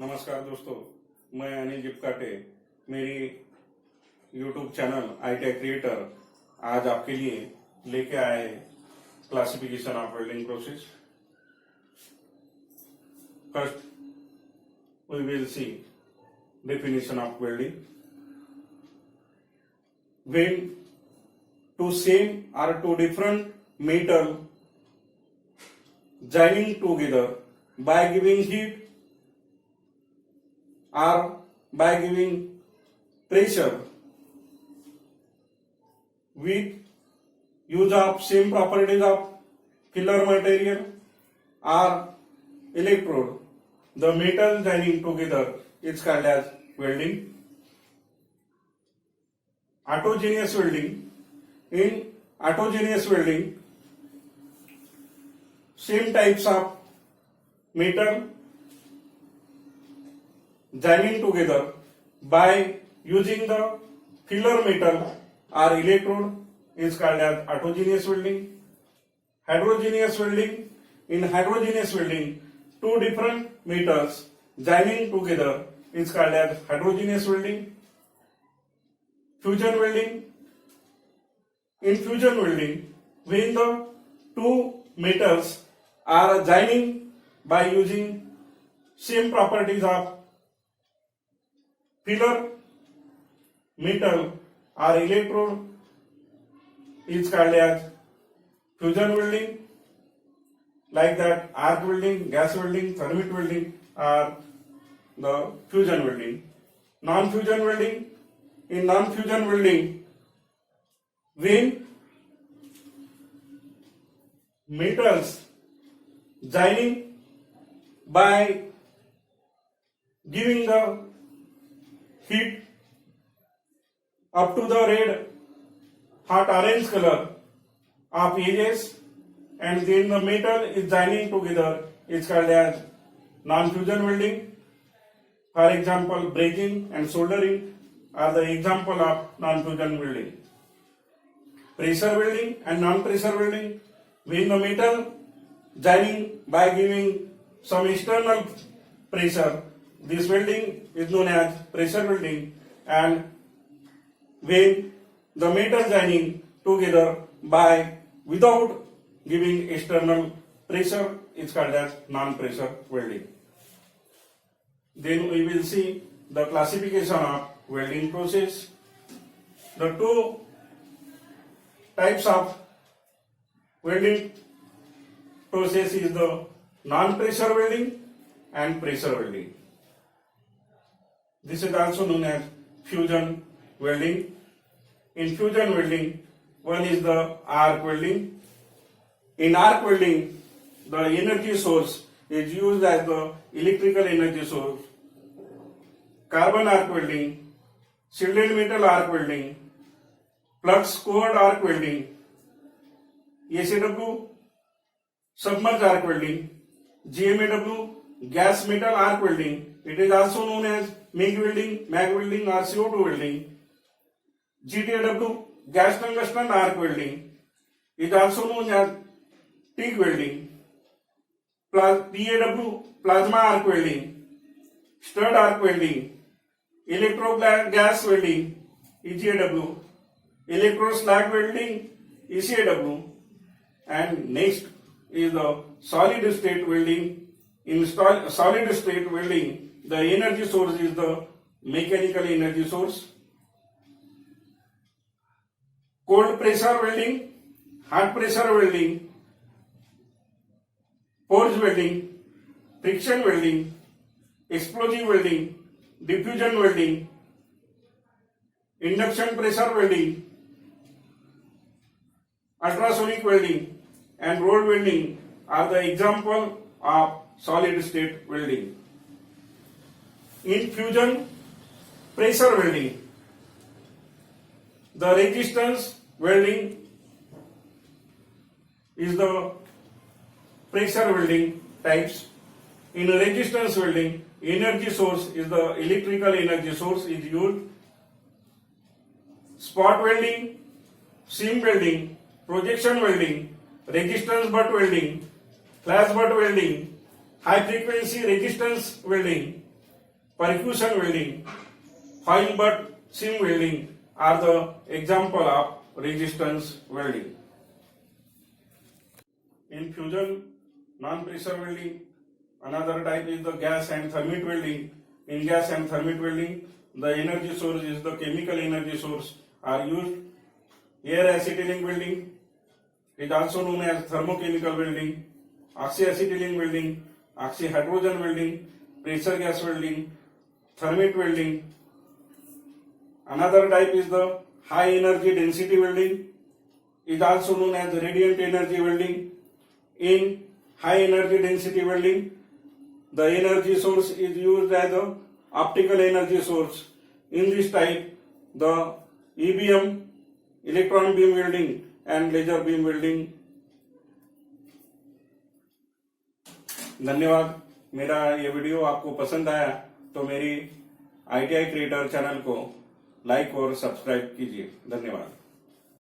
नमस्कार दोस्तों, मैं अनिल जिपकाटे। मेरी YouTube चैनल iTech क्रिएटर आज आपके लिए लेके आए classification of welding process. First we will see definition of welding. When two same or two different metal joining together by giving heat or by giving pressure with use of same properties of filler material or electrode, the metal joining together is called as welding. Autogeneous welding. In autogeneous welding, same types of metal joining together by using the filler metal or electrode is called as autogeneous welding. Heterogeneous welding. In heterogeneous welding, two different metals joining together is called as heterogeneous welding. Fusion welding. In fusion welding, when the two metals are joining by using same properties of filler metal or electrode is called as fusion welding. Like that, arc welding, gas welding, thermite welding are the fusion welding. Non-fusion welding. In non-fusion welding, when metals joining by giving the heat up to the red hot orange color of edges, and then the metal is joining together is called as non-fusion welding. For example, braking and soldering are the example of non-fusion welding. Pressure welding and non-pressure welding, when the metal joining by giving some external pressure, this welding is known as pressure welding. And when the metal joining together by without giving external pressure is called as non-pressure welding. Then we will see the classification of welding process. The two types of welding process is the non-pressure welding and pressure welding. This is also known as fusion welding. In fusion welding, one is the arc welding. In arc welding, the energy source is used as the electrical energy source. Carbon arc welding, shielded metal arc welding, flux cored arc welding, SAW submerged arc welding, GMAW gas metal arc welding. It is also known as MIG welding, MAG welding or CO2 welding. GTAW gas tungsten arc welding is also known as TIG welding. PAW plasma arc welding, stud arc welding, electro gas welding EGAW, electro slag welding ECAW, and next is the solid state welding. In solid state welding, the energy source is the mechanical energy source. Cold pressure welding, hot pressure welding, forge welding, friction welding, explosive welding, diffusion welding, induction pressure welding, ultrasonic welding, and rod welding are the example of solid state welding. In fusion pressure welding, the resistance welding is the pressure welding types. In resistance welding, energy source is the electrical energy source is used. Spot welding, seam welding, projection welding, resistance butt welding, flash butt welding, high frequency resistance welding, percussion welding, foil butt seam welding are the example of resistance welding. In fusion non-pressure welding, another type is the gas and thermite welding. In gas and thermite welding, the energy source is the chemical energy source are used. Air acetylene welding is also known as thermochemical welding, oxyacetylene welding, oxyhydrogen welding, pressure gas welding, thermite welding. Another type is the high energy density welding, is also known as radiant energy welding. In high energy density welding, the energy source is used as the optical energy source. In this type, the EBM, electron beam welding and laser beam welding. धन्यवाद। मेरा ये video आपको पसंद आया तो मेरी ITI creator channel को like और सब्सक्राइब कीजिए। धन्यवाद।